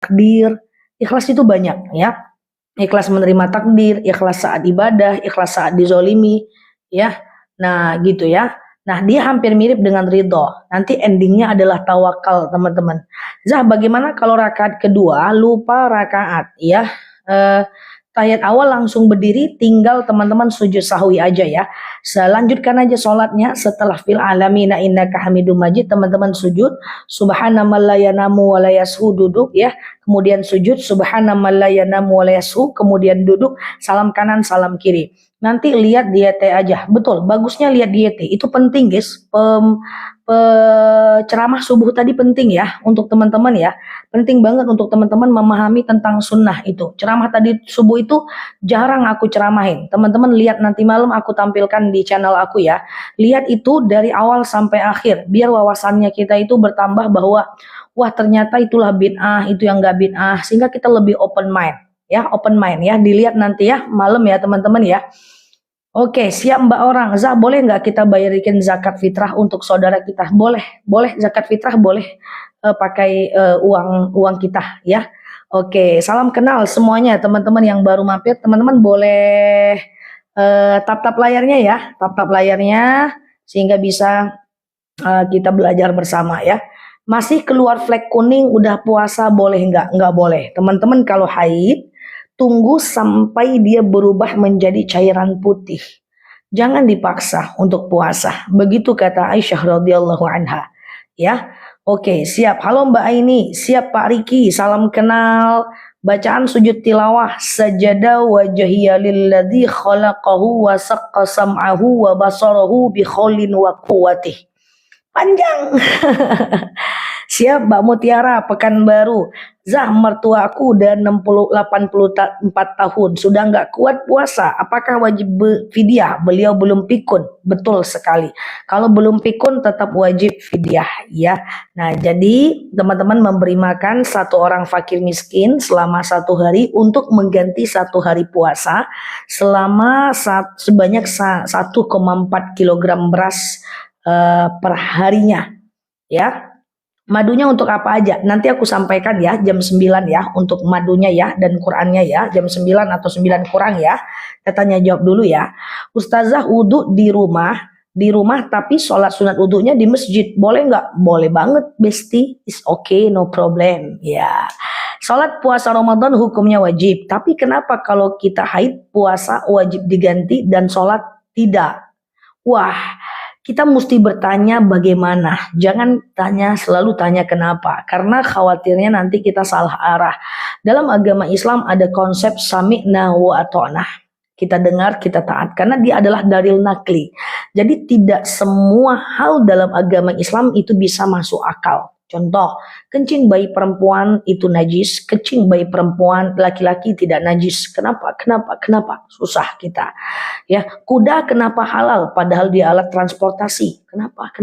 takdir. Ikhlas itu banyak ya. Ikhlas menerima takdir, ikhlas saat ibadah, ikhlas saat dizolimi, ya. Nah, gitu ya. Nah, dia hampir mirip dengan ridho. Nanti endingnya adalah tawakal, teman-teman. Zah, bagaimana kalau rakaat kedua lupa rakaat, ya? Tahiyat awal langsung berdiri, tinggal teman-teman sujud sahwi aja ya. Selanjutkan aja sholatnya setelah fil alamina innaka hamidum majid, teman-teman sujud subhanallahi la yanamu wa la yashu, duduk ya. Kemudian sujud subhanallahi la yanamu wa la yashu, kemudian duduk, salam kanan salam kiri. Nanti lihat diete aja. Betul, bagusnya lihat diete. Itu penting, guys. Ceramah subuh tadi penting ya untuk teman-teman ya. Penting banget untuk teman-teman memahami tentang sunnah itu. Ceramah tadi subuh itu jarang aku ceramahin. Teman-teman lihat nanti malam aku tampilkan di channel aku ya. Lihat itu dari awal sampai akhir. Biar wawasannya kita itu bertambah bahwa wah ternyata itulah bid'ah, itu yang gak bid'ah. Sehingga kita lebih open mind. Ya, open mind ya, dilihat nanti ya malam ya teman-teman ya. Oke, siap Mbak Orang. Zah, boleh nggak kita bayarikin zakat fitrah untuk saudara kita? Boleh, boleh zakat fitrah boleh pakai uang kita ya. Oke, salam kenal semuanya teman-teman yang baru mampir. Teman-teman boleh tap-tap layarnya ya, tap-tap layarnya sehingga bisa kita belajar bersama ya. Masih keluar flek kuning, udah puasa boleh nggak? Nggak boleh. Teman-teman kalau haid tunggu sampai dia berubah menjadi cairan putih. Jangan dipaksa untuk puasa. Begitu kata Aisyah radhiyallahu anha. Ya. Oke, siap. Halo Mbak Aini, siap Pak Riki, salam kenal. Bacaan sujud tilawah sajada wajhiya lilladzi khalaqahu wa saqqa sam'ahu wa basarahu bi khaulin wa quwwatih. Panjang. Siap Mbak Mutiara, Pekanbaru. Zah, mertuaku udah 84 tahun, sudah nggak kuat puasa. Apakah wajib fidyah? Beliau belum pikun. Betul sekali. Kalau belum pikun tetap wajib fidyah ya. Nah, jadi teman-teman memberi makan satu orang fakir miskin selama 1 hari untuk mengganti 1 hari puasa selama sebanyak 1,4 kilogram beras per harinya ya. Madunya untuk apa aja? Nanti aku sampaikan ya jam 9 ya untuk madunya ya dan Qurannya ya jam 9 atau 9 kurang ya. Kita tanya jawab dulu ya. Ustazah wudhu di rumah tapi sholat sunat wudhunya di masjid. Boleh nggak? Boleh banget Besti. It's okay, no problem ya. Sholat puasa Ramadan hukumnya wajib. Tapi kenapa kalau kita haid puasa wajib diganti dan sholat tidak? Wah, kita mesti bertanya bagaimana. Jangan selalu tanya kenapa. Karena khawatirnya nanti kita salah arah. Dalam agama Islam ada konsep sami'na wa ata'na. Kita dengar, kita taat. Karena dia adalah dalil nakli. Jadi tidak semua hal dalam agama Islam itu bisa masuk akal. Contoh, kencing bayi perempuan itu najis, kencing bayi perempuan laki-laki tidak najis. Kenapa? Susah kita. Ya, kuda kenapa halal padahal dia alat transportasi? Kenapa?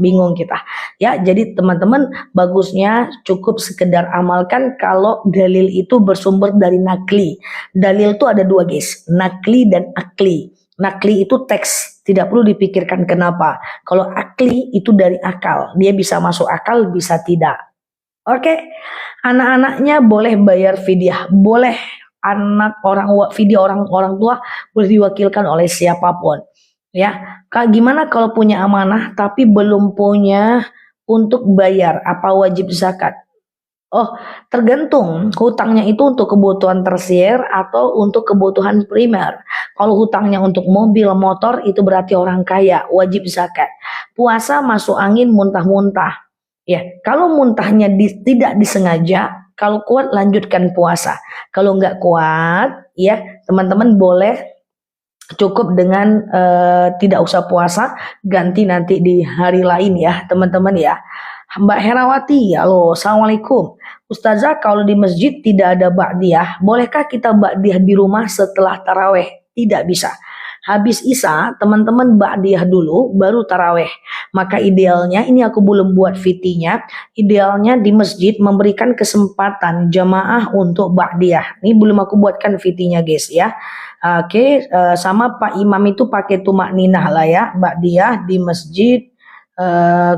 Bingung kita. Ya, jadi teman-teman bagusnya cukup sekedar amalkan kalau dalil itu bersumber dari nakli. Dalil itu ada 2 guys, nakli dan akli. Nakli itu teks, tidak perlu dipikirkan kenapa. Kalau akli itu dari akal, dia bisa masuk akal, bisa tidak. Oke, anak-anaknya boleh bayar fidyah, boleh anak fidyah orang tua boleh diwakilkan oleh siapapun. Ya, gimana kalau punya amanah tapi belum punya untuk bayar, apa wajib zakat? Oh, tergantung hutangnya itu untuk kebutuhan tersier atau untuk kebutuhan primer. Kalau hutangnya untuk mobil, motor itu berarti orang kaya, wajib zakat. Puasa masuk angin muntah-muntah. Ya, kalau muntahnya tidak disengaja, kalau kuat lanjutkan puasa. Kalau nggak kuat, ya teman-teman boleh cukup dengan tidak usah puasa, ganti nanti di hari lain ya teman-teman ya. Mbak Herawati, halo, assalamualaikum. Ustazah, kalau di masjid tidak ada ba'diyah, bolehkah kita ba'diyah di rumah setelah taraweh? Tidak bisa. Habis isya, teman-teman ba'diyah dulu, baru taraweh. Maka idealnya, ini aku belum buat VT-nya, idealnya di masjid memberikan kesempatan jamaah untuk ba'diyah. Ini belum aku buatkan VT-nya guys ya. Oke, sama Pak Imam itu pakai tumak ninah lah ya, ba'diyah di masjid.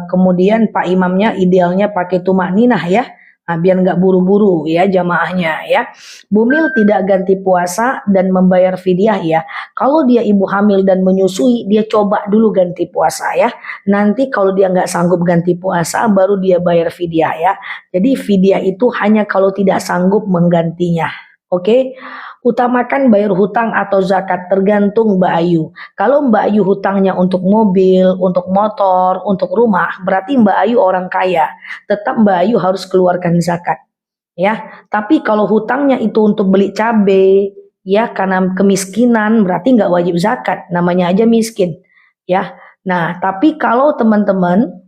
Kemudian Pak Imamnya idealnya pakai tumak ninah ya. Nah, biar nggak buru-buru ya jamaahnya ya. Bumil tidak ganti puasa dan membayar fidyah ya. Kalau dia ibu hamil dan menyusui, dia coba dulu ganti puasa ya. Nanti kalau dia nggak sanggup ganti puasa, baru dia bayar fidyah ya. Jadi fidyah itu hanya kalau tidak sanggup menggantinya. Oke, utamakan bayar hutang atau zakat tergantung Mbak Ayu. Kalau Mbak Ayu hutangnya untuk mobil, untuk motor, untuk rumah, berarti Mbak Ayu orang kaya. Tetap Mbak Ayu harus keluarkan zakat. Ya, tapi kalau hutangnya itu untuk beli cabai, ya karena kemiskinan berarti nggak wajib zakat, namanya aja miskin. Ya, nah tapi kalau teman-teman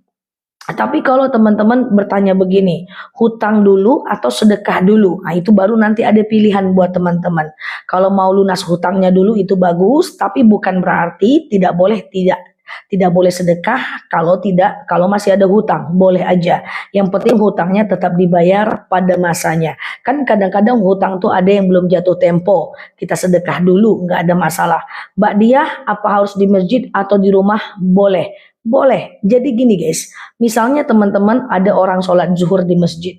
bertanya begini, hutang dulu atau sedekah dulu? Nah, itu baru nanti ada pilihan buat teman-teman. Kalau mau lunas hutangnya dulu itu bagus, tapi bukan berarti tidak boleh sedekah kalau masih ada hutang, boleh aja. Yang penting hutangnya tetap dibayar pada masanya. Kan kadang-kadang hutang tuh ada yang belum jatuh tempo, kita sedekah dulu, nggak ada masalah. Mbak Diah, apa harus di masjid atau di rumah? Boleh. Boleh. Jadi gini guys, misalnya teman-teman ada orang sholat zuhur di masjid,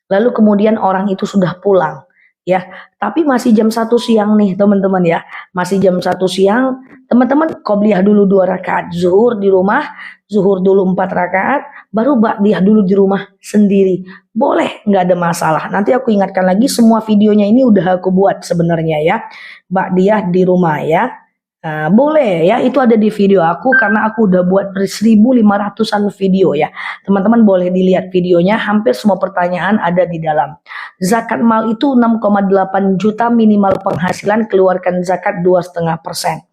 lalu kemudian orang itu sudah pulang, ya, tapi masih jam 1 siang nih teman-teman ya, masih jam 1 siang, teman-teman qobliyah dulu 2 rakaat zuhur di rumah, zuhur dulu 4 rakaat, baru ba'diyah dulu di rumah sendiri, boleh, nggak ada masalah. Nanti aku ingatkan lagi, semua videonya ini udah aku buat sebenarnya ya, ba'diyah di rumah ya. Nah, boleh ya, itu ada di video aku karena aku udah buat 1.500-an video ya. Teman-teman boleh dilihat videonya, hampir semua pertanyaan ada di dalam. Zakat mal itu 6,8 juta minimal penghasilan, keluarkan zakat 2,5%.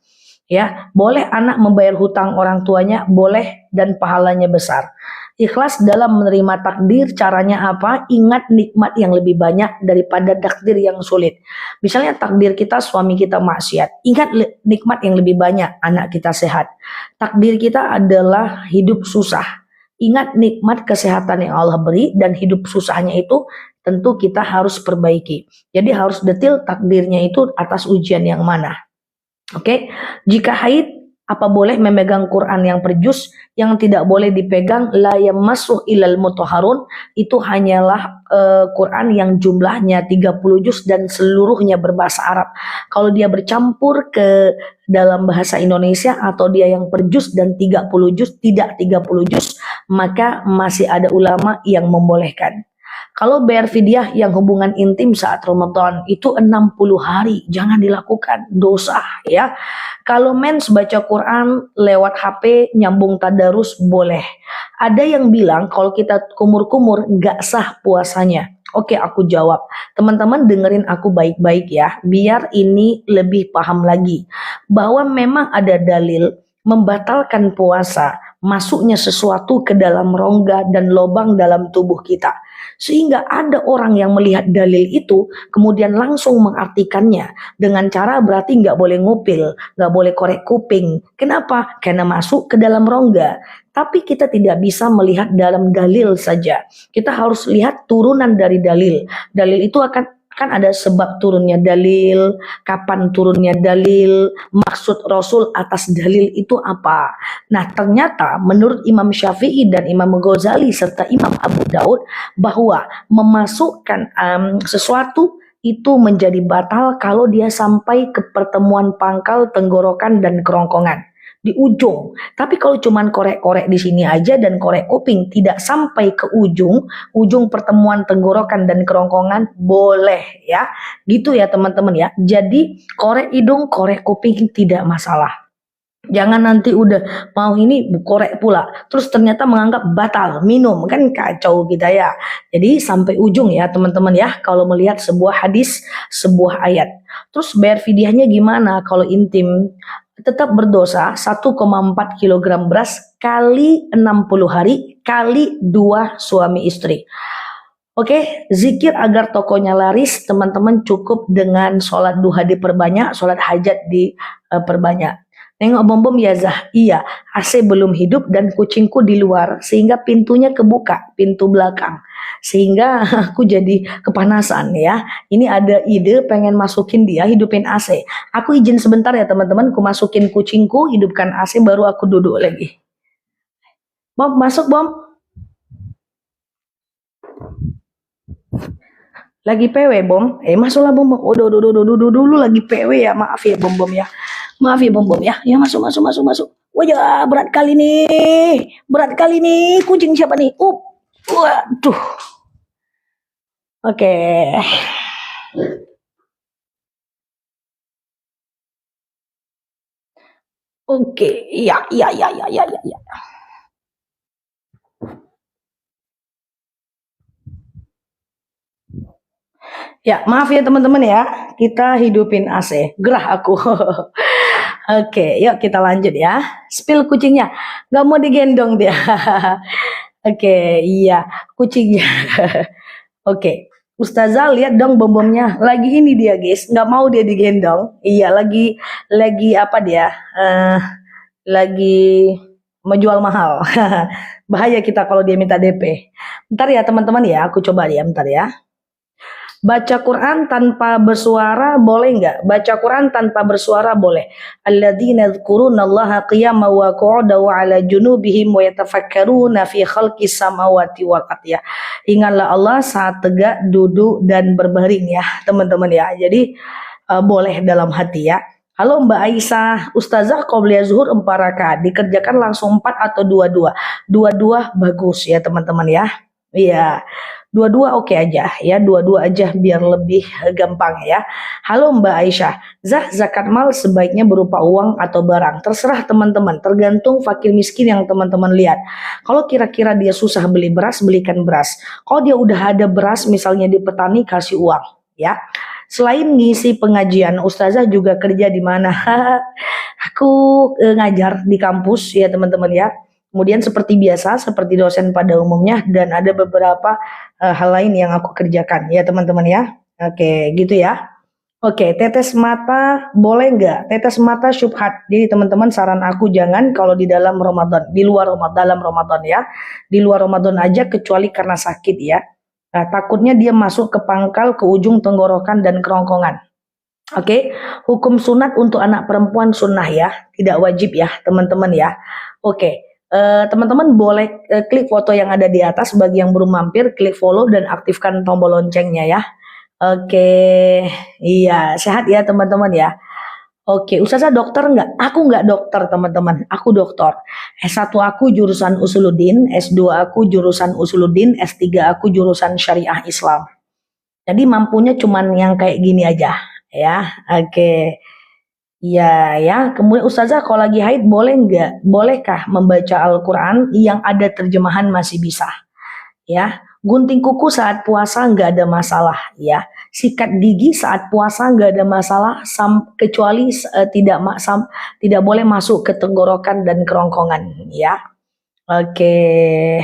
Ya, boleh anak membayar hutang orang tuanya, boleh, dan pahalanya besar. Ikhlas dalam menerima takdir, caranya apa? Ingat nikmat yang lebih banyak daripada takdir yang sulit. Misalnya takdir kita suami kita maksiat, ingat nikmat yang lebih banyak, anak kita sehat. Takdir kita adalah hidup susah. Ingat nikmat kesehatan yang Allah beri, dan hidup susahnya itu tentu kita harus perbaiki. Jadi harus detail takdirnya itu atas ujian yang mana. Oke, jika haid, apa boleh memegang Quran yang perjus? Yang tidak boleh dipegang la yamassuh ilal mutahharun, itu hanyalah Quran yang jumlahnya 30 juz dan seluruhnya berbahasa Arab. Kalau dia bercampur ke dalam bahasa Indonesia atau dia yang perjus dan 30 juz, tidak 30 juz, maka masih ada ulama yang membolehkan. Kalau bayar fidyah yang hubungan intim saat Ramadan itu 60 hari, jangan dilakukan, dosa ya. Kalau mens baca Quran lewat HP nyambung tadarus boleh. Ada yang bilang kalau kita kumur-kumur nggak sah puasanya. Oke, aku jawab. Teman-teman dengerin aku baik-baik ya, biar ini lebih paham lagi. Bahwa memang ada dalil membatalkan puasa, masuknya sesuatu ke dalam rongga dan lubang dalam tubuh kita. Sehingga ada orang yang melihat dalil itu kemudian langsung mengartikannya dengan cara berarti nggak boleh ngupil, nggak boleh korek kuping. Kenapa? Karena masuk ke dalam rongga. Tapi kita tidak bisa melihat dalam dalil saja. Kita harus lihat turunan dari dalil. Dalil itu kan ada sebab turunnya dalil, kapan turunnya dalil, maksud Rasul atas dalil itu apa. Nah, ternyata menurut Imam Syafi'i dan Imam Ghazali serta Imam Abu Daud bahwa memasukkan sesuatu itu menjadi batal kalau dia sampai ke pertemuan pangkal, tenggorokan, dan kerongkongan di ujung. Tapi kalau cuman korek-korek di sini aja dan korek kuping tidak sampai ke ujung pertemuan tenggorokan dan kerongkongan, boleh ya. Gitu ya teman-teman ya. Jadi korek hidung, korek kuping tidak masalah. Jangan nanti udah mau ini korek pula, terus ternyata menganggap batal minum, kan kacau kita ya. Jadi sampai ujung ya teman-teman ya, kalau melihat sebuah hadis, sebuah ayat. Terus bayar fidyahnya gimana kalau intim? Tetap berdosa 1,4 kg beras kali 60 hari kali 2 suami istri. Oke, zikir agar tokonya laris, teman-teman cukup dengan sholat duha diperbanyak, sholat hajat diperbanyak. Nengok bom-bom ya Zah, iya, AC belum hidup dan kucingku di luar, sehingga pintunya kebuka, pintu belakang. Sehingga aku jadi kepanasan ya. Ini ada ide pengen masukin dia, hidupin AC. Aku izin sebentar ya teman-teman, aku masukin kucingku, hidupkan AC, baru aku duduk lagi. Bom, masuk Bom. Lagi PW, Bom. Masuklah, Bom. Dulu lagi PW ya. Maaf ya, Bom Bom ya. Maaf ya, Bom Bom ya. Ya, masuk, masuk, masuk, masuk. Wajah, berat kali nih. Berat kali nih. Kucing siapa nih? Waduh. Oke. Oke. Iya, iya, iya, iya, iya, iya. Ya, maaf ya teman-teman ya. Kita hidupin AC. Gerah aku. Oke, yuk kita lanjut ya. Spill kucingnya. Gak mau digendong dia. Oke, iya. Kucingnya. Oke. Ustazah lihat dong bom-bomnya. Lagi ini dia guys. Gak mau dia digendong. Iya, lagi apa dia? Lagi menjual mahal. Bahaya kita kalau dia minta DP. Bentar ya teman-teman ya. Aku coba ya, bentar ya. Baca Quran tanpa bersuara boleh nggak? Baca Quran tanpa bersuara boleh. Alladzina yadhkurunallaha qiyaman wa qu'udan wa 'ala junubihim wa yatafakkaruna fi khalqis samawati wal ardi. Ya. Ingatlah Allah saat tegak, duduk dan berbaring ya, teman-teman ya. Jadi boleh dalam hati ya. Halo Mbak Aisyah, Ustazah Qobliyah Zuhur 4 rakaat, dikerjakan langsung 4 atau 2-2? 2-2 bagus ya teman-teman ya. Iya. Dua-dua oke aja ya, dua-dua aja biar lebih gampang ya. Halo Mbak Aisyah, zakat mal sebaiknya berupa uang atau barang? Terserah teman-teman, tergantung fakir miskin yang teman-teman lihat. Kalau kira-kira dia susah beli beras, belikan beras. Kalau dia udah ada beras misalnya di petani, kasih uang ya. Selain ngisi pengajian, Ustazah juga kerja di mana? Aku ngajar di kampus ya teman-teman ya. Kemudian seperti biasa, seperti dosen pada umumnya, dan ada beberapa hal lain yang aku kerjakan ya teman-teman ya. Oke, gitu ya. Oke, tetes mata boleh nggak? Tetes mata syubhat. Jadi teman-teman saran aku jangan kalau di dalam Ramadan, di luar Ramadan, dalam Ramadan ya. Di luar Ramadan aja kecuali karena sakit ya. Nah, takutnya dia masuk ke pangkal, ke ujung tenggorokan dan kerongkongan. Oke, hukum sunat untuk anak perempuan sunnah ya, tidak wajib ya teman-teman ya. Oke, teman-teman boleh klik foto yang ada di atas. Bagi yang belum mampir, klik follow dan aktifkan tombol loncengnya ya. Oke, iya sehat ya teman-teman ya. Oke, Ustazah dokter nggak? Aku nggak dokter teman-teman, aku dokter. S1 aku jurusan Usuluddin, S2 aku jurusan Usuluddin, S3 aku jurusan Syariah Islam. Jadi mampunya cuman yang kayak gini aja ya. Oke. Iya ya. Kemudian Ustazah kalau lagi haid boleh nggak? Bolehkah membaca Al-Quran yang ada terjemahan masih bisa? Ya. Gunting kuku saat puasa nggak ada masalah ya. Sikat gigi saat puasa nggak ada masalah kecuali tidak boleh masuk ke tenggorokan dan kerongkongan ya. Oke.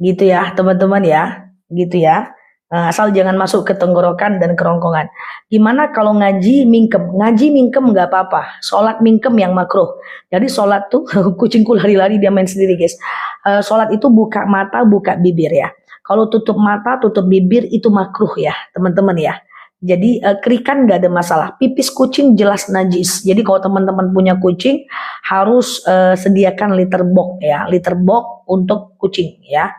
Gitu ya teman-teman ya. Gitu ya. Asal jangan masuk ke tenggorokan dan kerongkongan. Gimana kalau ngaji mingkem? Ngaji mingkem nggak apa-apa. Sholat mingkem yang makruh. Jadi sholat tuh kucingku lari-lari dia main sendiri guys. Sholat itu buka mata, buka bibir ya. Kalau tutup mata, tutup bibir itu makruh ya teman-teman ya. Jadi kerikan nggak ada masalah. Pipis kucing jelas najis. Jadi kalau teman-teman punya kucing harus sediakan litter box ya, litter box untuk kucing ya.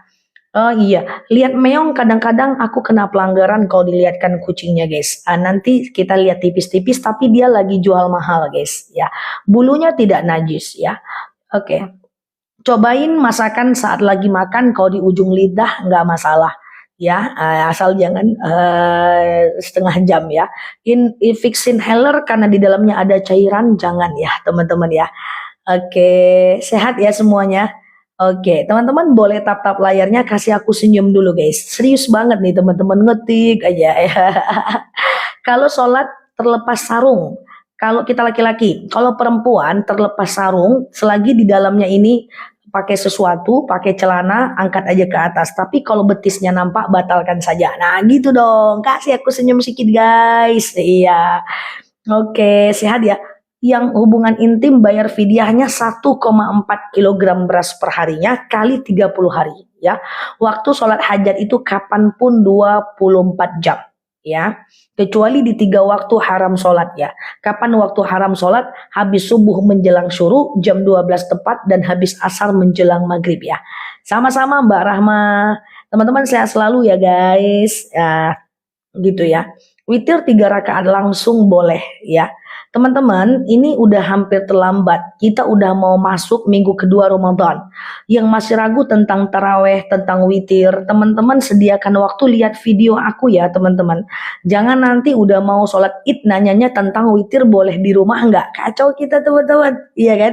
Oh iya, lihat meong kadang-kadang aku kena pelanggaran kalau dilihatkan kucingnya guys. Nanti kita lihat tipis-tipis tapi dia lagi jual mahal guys ya. Bulunya tidak najis ya. Oke. Cobain masakan saat lagi makan kalau di ujung lidah nggak masalah ya. Asal jangan setengah jam ya. Vicks inhaler karena di dalamnya ada cairan jangan ya teman-teman ya. Oke, sehat ya semuanya. Oke, teman-teman boleh tap-tap layarnya kasih aku senyum dulu guys. Serius banget nih teman-teman ngetik aja ya. Kalau sholat terlepas sarung, kalau kita laki-laki, kalau perempuan terlepas sarung, selagi di dalamnya ini pakai sesuatu, pakai celana, angkat aja ke atas. Tapi kalau betisnya nampak, batalkan saja. Nah gitu dong, kasih aku senyum sedikit guys. Iya, oke, sehat ya. Yang hubungan intim bayar fidyahnya 1,4 kilogram beras per harinya kali 30 hari ya. Waktu sholat hajat itu kapanpun 24 jam ya. Kecuali di 3 waktu haram sholat ya. Kapan waktu haram sholat? Habis subuh menjelang syuruk jam 12 tepat dan habis asar menjelang maghrib ya. Sama-sama Mbak Rahma. Teman-teman sehat selalu ya guys. Ya. gitu ya. Witir 3 rakaat langsung boleh ya. Teman-teman, ini udah hampir terlambat. Kita udah mau masuk minggu kedua Ramadan. Yang masih ragu tentang taraweh, tentang witir, teman-teman sediakan waktu lihat video aku ya teman-teman. Jangan nanti udah mau sholat id nanyanya tentang witir boleh di rumah nggak? Kacau kita teman-teman, iya kan?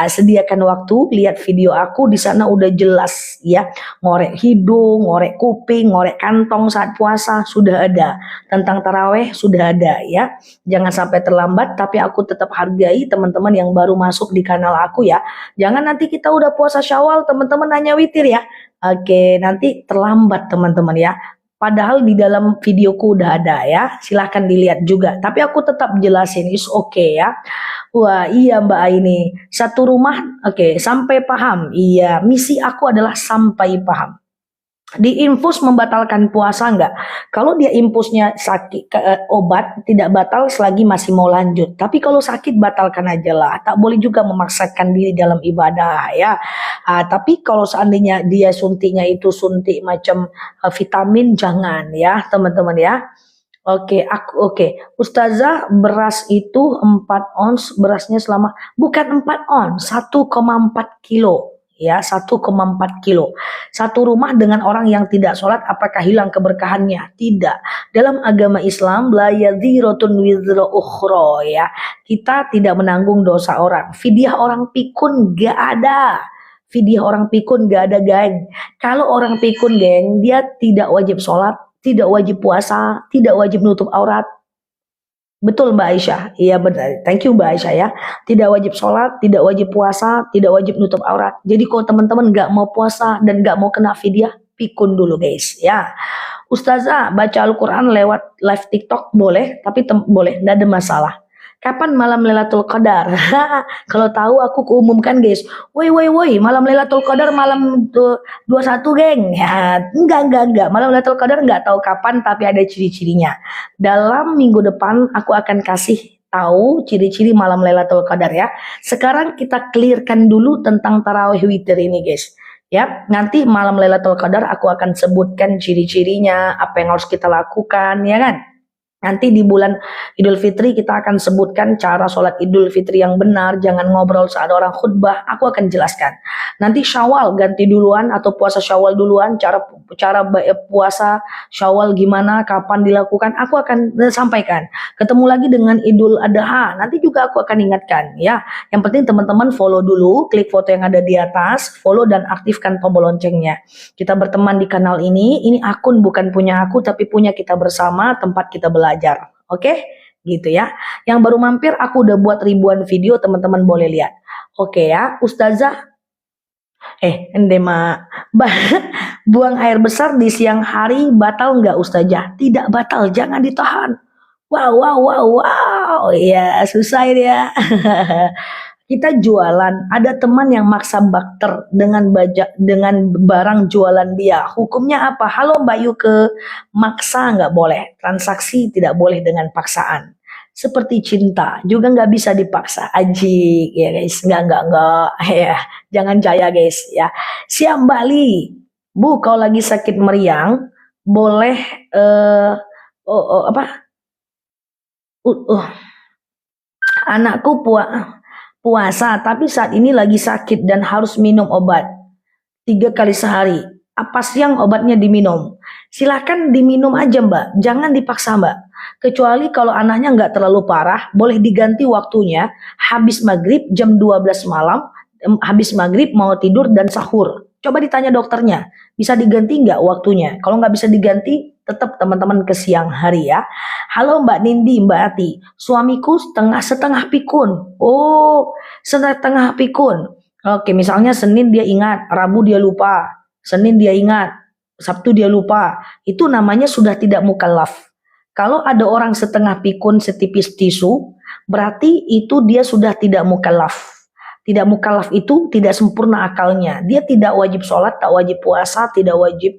Sediakan waktu lihat video aku, di sana udah jelas ya. Ngorek hidung, ngorek kuping, ngorek kantong saat puasa sudah ada. Tentang taraweh sudah ada ya. Jangan sampai terlambat, tapi aku tetap hargai teman-teman yang baru masuk di kanal aku ya. Jangan nanti kita udah puasa Syawal teman-teman nanya witir ya. Oke, nanti terlambat teman-teman ya. Padahal di dalam videoku udah ada ya. Silahkan dilihat juga. Tapi aku tetap jelasin, is okay ya. Wah iya Mbak Aini. Satu rumah, oke, sampai paham. Iya, misi aku adalah sampai paham. Di infus membatalkan puasa enggak? Kalau dia infusnya sakit obat tidak batal selagi masih mau lanjut. Tapi kalau sakit batalkan aja lah. Tak boleh juga memaksakan diri dalam ibadah ya. Tapi kalau seandainya dia suntiknya itu suntik macam vitamin jangan ya teman-teman ya. Oke. Ustazah, beras itu 4 ons, berasnya selama bukan 4 ons, 1,4 kilo. Ya, 1,4 kilo. Satu rumah dengan orang yang tidak sholat, apakah hilang keberkahannya? Tidak. Dalam agama Islam, la yadhiratun wizra ukhra ya. Kita tidak menanggung dosa orang. Fidyah orang pikun gak ada. Fidyah orang pikun gak ada, geng. Kalau orang pikun, geng, dia tidak wajib sholat, tidak wajib puasa, tidak wajib nutup aurat. Betul Mbak Aisyah, iya benar. Thank you Mbak Aisyah ya. Tidak wajib sholat, tidak wajib puasa, tidak wajib nutup aurat. Jadi kalau teman-teman nggak mau puasa dan nggak mau kena fidyah, pikun dulu guys ya. Ustazah baca Al-Quran lewat live TikTok boleh, tapi boleh, nggak ada masalah. Kapan malam Lailatul Qadar? Kalau tahu aku keumumkan guys. Woi, malam Lailatul Qadar malam 21 geng. Ya, enggak. Malam Lailatul Qadar enggak tahu kapan tapi ada ciri-cirinya. Dalam minggu depan aku akan kasih tahu ciri-ciri malam Lailatul Qadar ya. Sekarang kita clearkan dulu tentang tarawih witir ini guys. Ya, nanti malam Lailatul Qadar aku akan sebutkan ciri-cirinya, apa yang harus kita lakukan ya kan. Nanti di bulan Idul Fitri kita akan sebutkan cara sholat Idul Fitri yang benar, jangan ngobrol saat orang khutbah, aku akan jelaskan. Nanti Syawal ganti duluan atau puasa Syawal duluan, cara puasa Syawal gimana, kapan dilakukan, aku akan sampaikan. Ketemu lagi dengan Idul Adha, nanti juga aku akan ingatkan ya. Yang penting teman-teman follow dulu, klik foto yang ada di atas, follow dan aktifkan tombol loncengnya. Kita berteman di kanal ini akun bukan punya aku tapi punya kita bersama, tempat kita belajar. Oke, gitu ya. Yang baru mampir aku udah buat ribuan video, teman-teman boleh lihat. Oke ya, Ustazah. Endema buang air besar di siang hari batal nggak Ustazah? Tidak batal, jangan ditahan. Wow. Ya, susah ini ya. Kita jualan, ada teman yang maksa bakter dengan barang jualan dia. Hukumnya apa? Halo Mbak Yuke, maksa nggak boleh. Transaksi tidak boleh dengan paksaan. Seperti cinta, juga nggak bisa dipaksa. Aji, ya guys, nggak, ya, jangan jaya guys, ya. Siap Mbak Li, Bu, kalau lagi sakit meriang, boleh anakku puasa, tapi saat ini lagi sakit dan harus minum obat 3 kali sehari. Apa siang obatnya diminum? Silahkan diminum aja Mbak, jangan dipaksa Mbak. Kecuali kalau anaknya nggak terlalu parah, boleh diganti waktunya habis maghrib jam 12 malam, habis maghrib mau tidur dan sahur. Coba ditanya dokternya, bisa diganti nggak waktunya? Kalau nggak bisa diganti, tetap teman-teman ke siang hari ya. Halo Mbak Nindi, Mbak Ati, suamiku setengah pikun. Oh, setengah pikun. Oke, misalnya Senin dia ingat, Rabu dia lupa, Senin dia ingat, Sabtu dia lupa. Itu namanya sudah tidak mukallaf. Kalau ada orang setengah pikun setipis tisu, berarti itu dia sudah tidak mukallaf. Tidak mukallaf itu tidak sempurna akalnya. Dia tidak wajib sholat, tak wajib puasa, tidak wajib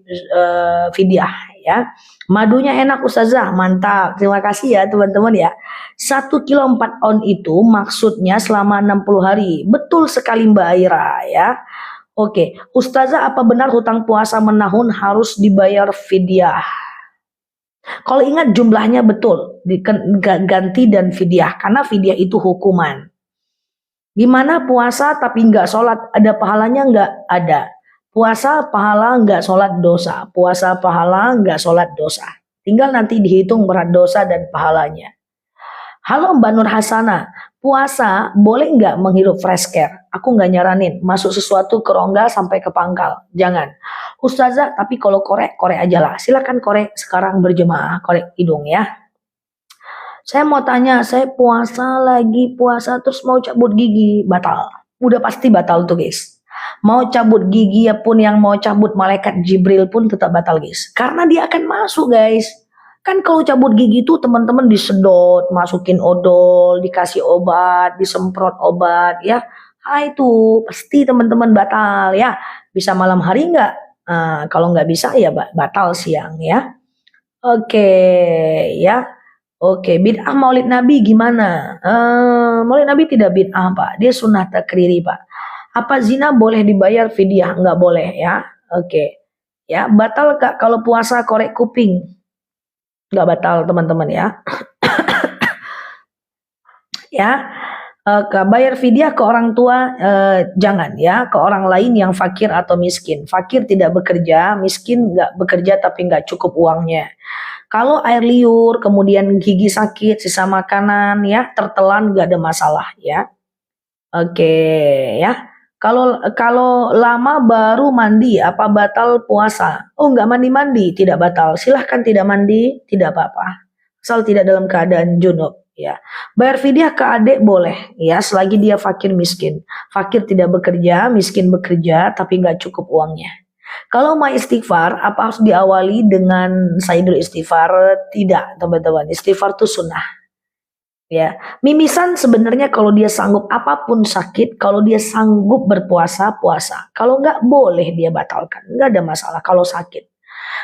fidyah ya. Madunya enak Ustazah, mantap. Terima kasih ya teman-teman ya. 1 kilo 4 on itu maksudnya selama 60 hari. Betul sekali Mbak Aira ya. Oke, Ustazah apa benar hutang puasa menahun harus dibayar fidyah? Kalau ingat jumlahnya betul, ganti dan fidyah, karena fidyah itu hukuman. Gimana puasa tapi nggak sholat, ada pahalanya nggak? Ada. Puasa pahala, nggak sholat dosa. Puasa pahala, nggak sholat dosa. Tinggal nanti dihitung berat dosa dan pahalanya. Halo Mbak Nur Hasana, puasa boleh nggak menghirup fresh care? Aku nggak nyaranin, masuk sesuatu ke rongga sampai ke pangkal. Jangan. Ustazah, tapi kalau korek, korek aja lah. Silakan korek sekarang berjemaah, korek hidung ya. Saya mau tanya, saya puasa lagi puasa terus mau cabut gigi, batal. Udah pasti batal tuh guys. Mau cabut gigi ya pun yang mau cabut malaikat Jibril pun tetap batal guys. Karena dia akan masuk guys. Kan kalau cabut gigi itu teman-teman disedot, masukin odol, dikasih obat, disemprot obat ya. Itu pasti teman-teman batal ya. Bisa malam hari nggak? Kalau nggak bisa ya batal siang ya. Oke ya. Oke, bid'ah Maulid Nabi gimana? Maulid Nabi tidak bid'ah Pak, dia sunnah takriri Pak. Apa zina boleh dibayar fidyah? Nggak boleh ya. Oke. Ya, batal Kak kalau puasa korek kuping? Nggak batal teman-teman ya. Ya, bayar fidyah ke orang tua jangan ya, ke orang lain yang fakir atau miskin. Fakir tidak bekerja, miskin nggak bekerja tapi nggak cukup uangnya. Kalau air liur, kemudian gigi sakit, sisa makanan ya, tertelan nggak ada masalah ya. Oke ya. Kalau kalau lama baru mandi, apa batal puasa? Oh, nggak mandi-mandi, tidak batal. Silahkan tidak mandi, tidak apa-apa. Asal tidak dalam keadaan junub. Ya, bayar fidyah ke adik boleh, ya, selagi dia fakir miskin. Fakir tidak bekerja, miskin bekerja, tapi nggak cukup uangnya. Kalau mau istighfar, apa harus diawali dengan sayyidul istighfar? Tidak, teman-teman. Istighfar itu sunnah. Ya, mimisan sebenarnya kalau dia sanggup apapun sakit, kalau dia sanggup berpuasa, puasa. Kalau nggak boleh dia batalkan, nggak ada masalah kalau sakit.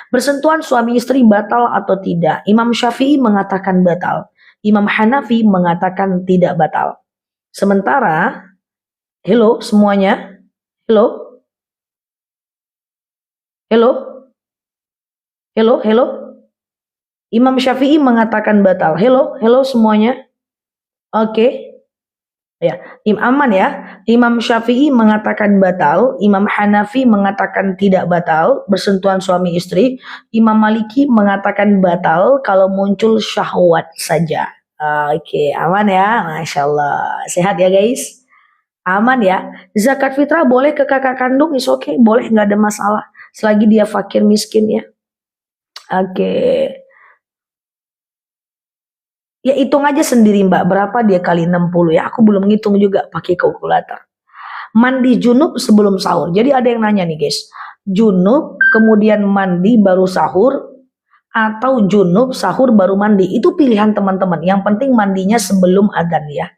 Bersentuhan suami istri batal atau tidak? Imam Syafi'i mengatakan batal. Imam Hanafi mengatakan tidak batal. Sementara, hello semuanya, hello, hello, hello, hello. Imam Syafi'i mengatakan batal. Hello, hello semuanya. Oke. Ya, aman ya. Imam Syafi'i mengatakan batal, Imam Hanafi mengatakan tidak batal bersentuhan suami istri, Imam Maliki mengatakan batal kalau muncul syahwat saja. Oke, aman ya, masya Allah. Sehat ya guys, aman ya. Zakat fitrah boleh ke kakak kandung, is oke, boleh, nggak ada masalah, selagi dia fakir miskin ya. Oke. Ya hitung aja sendiri Mbak, berapa dia kali 60 ya. Aku belum ngitung juga pakai kalkulator. Mandi junub sebelum sahur. Jadi ada yang nanya nih guys, junub kemudian mandi baru sahur atau junub sahur baru mandi? Itu pilihan teman-teman. Yang penting mandinya sebelum adzan ya.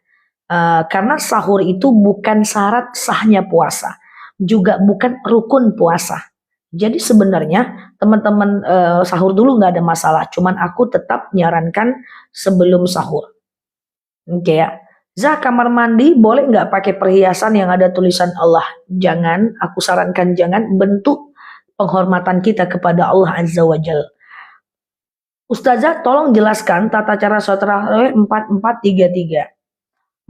Karena sahur itu bukan syarat sahnya puasa, juga bukan rukun puasa. Jadi sebenarnya teman-teman sahur dulu nggak ada masalah. Cuman aku tetap nyarankan sebelum sahur. Oke ya. Zah, kamar mandi boleh nggak pakai perhiasan yang ada tulisan Allah? Jangan, aku sarankan jangan. Bentuk penghormatan kita kepada Allah Azza wa Jal. Ustazah, tolong jelaskan tata cara sholat tarawih 4433.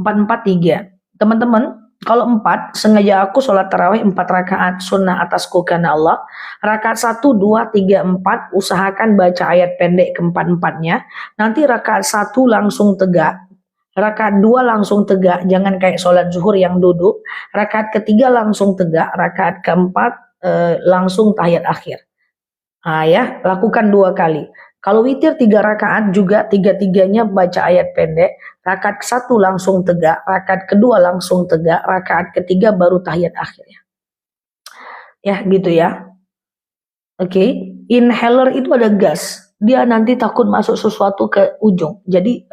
443. Teman-teman, kalau 4, sengaja aku sholat tarawih 4 rakaat sunnah atasku karena Allah. Rakaat 1, 2, 3, 4, usahakan baca ayat pendek keempat-empatnya. Nanti rakaat 1 langsung tegak. Rakaat 2 langsung tegak, jangan kayak sholat zuhur yang duduk. Rakaat ketiga langsung tegak, rakaat keempat langsung tahiyat akhir. Ya, lakukan 2 kali. Kalau witir 3 rakaat juga 3-3-nya baca ayat pendek. Rakaat 1 langsung tegak, rakaat kedua langsung tegak, rakaat ketiga baru tahiyat akhirnya. Ya, gitu ya. Oke, inhaler itu ada gas. Dia nanti takut masuk sesuatu ke ujung. Jadi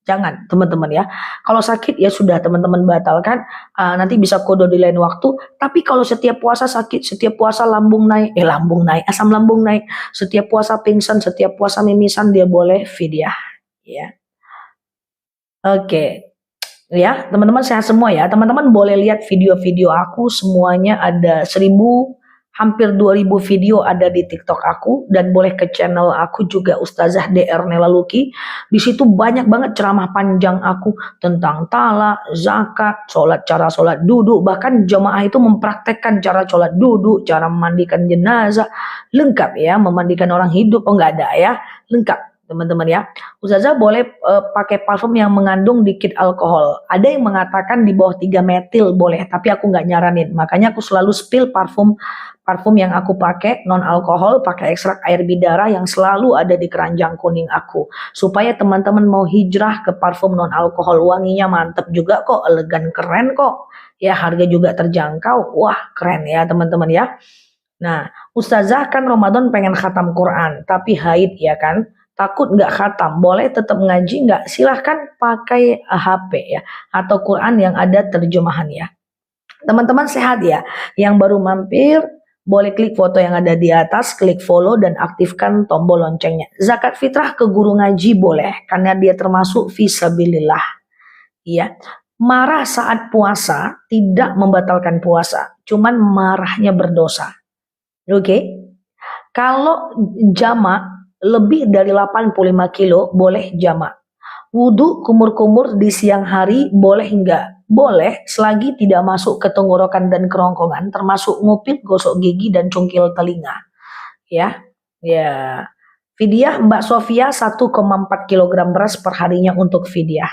jangan teman-teman ya. Kalau sakit ya sudah teman-teman batalkan. Nanti bisa kodo di lain waktu. Tapi kalau setiap puasa sakit, setiap puasa lambung naik, asam lambung naik, setiap puasa pingsan, setiap puasa mimisan, dia boleh fidyah. Ya. Oke. Ya, teman-teman sehat semua ya. Teman-teman boleh lihat video-video aku, semuanya ada 1000 Hampir 2000 video ada di TikTok aku, dan boleh ke channel aku juga, Ustazah DR Nela Luki. Di situ banyak banget ceramah panjang aku tentang talak, zakat, cara sholat duduk, bahkan jemaah itu mempraktekkan cara sholat duduk, cara memandikan jenazah, lengkap ya, memandikan orang hidup, oh nggak ada ya, lengkap teman-teman ya. Ustazah boleh pakai parfum yang mengandung dikit alkohol. Ada yang mengatakan di bawah 3 metil boleh, tapi aku nggak nyaranin. Makanya aku selalu spill parfum yang aku pakai non alkohol, pakai ekstrak air bidara yang selalu ada di keranjang kuning aku. Supaya teman-teman mau hijrah ke parfum non alkohol, wanginya mantep juga kok, elegan keren kok. Ya harga juga terjangkau. Wah, keren ya teman-teman ya. Nah, Ustazah kan Ramadan pengen khatam Quran, tapi haid ya kan, takut nggak khatam, boleh tetap ngaji nggak? Silahkan pakai HP ya, atau Quran yang ada terjemahan ya. Teman-teman sehat ya, yang baru mampir, boleh klik foto yang ada di atas, klik follow dan aktifkan tombol loncengnya. Zakat fitrah ke guru ngaji boleh, karena dia termasuk fisabilillah. Ya, marah saat puasa tidak membatalkan puasa, cuman marahnya berdosa. Oke. Kalau jamak lebih dari 85 kilo boleh jamak. Wudhu kumur-kumur di siang hari boleh enggak? Boleh, selagi tidak masuk ke tenggorokan dan kerongkongan, termasuk ngupil, gosok gigi dan cungkil telinga. Ya. Ya. Fidyah Mbak Sofia 1,4 kg beras per harinya untuk fidyah.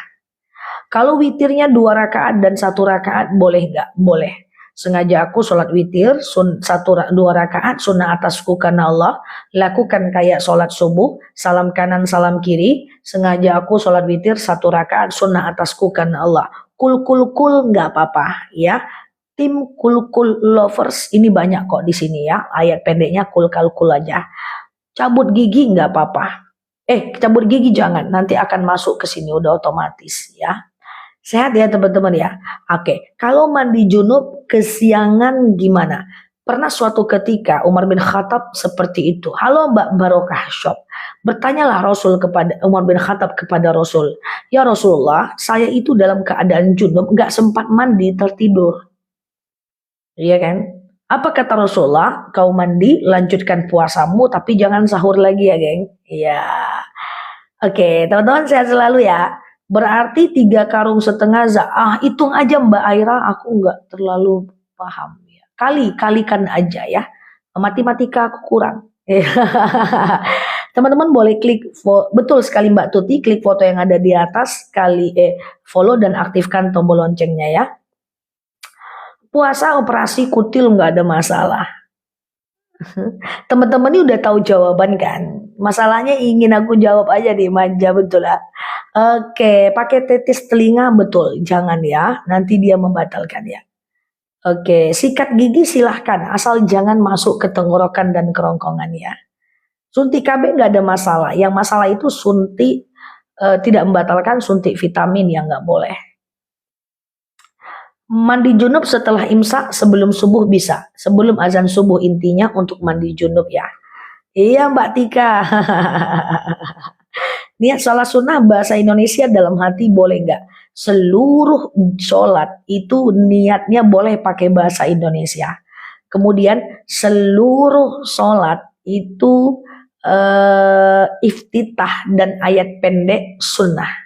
Kalau witirnya 2 rakaat dan 1 rakaat boleh enggak? Boleh. Sengaja aku sholat witir, 2 rakaat, sunnah atasku karena Allah, lakukan kayak sholat subuh, salam kanan salam kiri, sengaja aku sholat witir 1 rakaat, sunnah atasku karena Allah. Kul nggak apa-apa ya. Tim kul lovers ini banyak kok di sini ya, ayat pendeknya kul aja. Cabut gigi nggak apa-apa. Cabut gigi jangan, nanti akan masuk ke sini udah otomatis ya. Sehat ya teman-teman ya. Oke, kalau mandi junub kesiangan gimana? Pernah suatu ketika Umar bin Khattab seperti itu. Halo Mbak Barokah Shop. Bertanyalah Rasul kepada Umar bin Khattab kepada Rasul. Ya Rasulullah, saya itu dalam keadaan junub gak sempat mandi, tertidur. Iya kan? Apa kata Rasulullah? Kau mandi, lanjutkan puasamu, tapi jangan sahur lagi ya geng. Iya. Oke, teman-teman sehat selalu ya. Berarti 3 karung setengah hitung aja Mbak Aira, aku nggak terlalu paham ya. Kalikan aja ya. Matematika aku kurang. Teman-teman boleh klik betul sekali Mbak Tuti, klik foto yang ada di atas, follow dan aktifkan tombol loncengnya ya. Puasa operasi kutil nggak ada masalah. Teman-teman ini udah tahu jawaban kan? Masalahnya ingin aku jawab aja nih, manja betul lah. Oke, pakai tetes telinga betul, jangan ya, nanti dia membatalkan ya. Oke, sikat gigi silahkan, asal jangan masuk ke tenggorokan dan kerongkongan ya. Suntik KB nggak ada masalah, yang masalah itu suntik tidak membatalkan suntik vitamin yang nggak boleh. Mandi junub setelah imsak sebelum subuh bisa, sebelum azan subuh intinya untuk mandi junub ya. Iya Mbak Tika. Niat sholat sunnah bahasa Indonesia dalam hati boleh nggak? Seluruh sholat itu niatnya boleh pakai bahasa Indonesia. Kemudian seluruh sholat itu iftitah dan ayat pendek sunnah.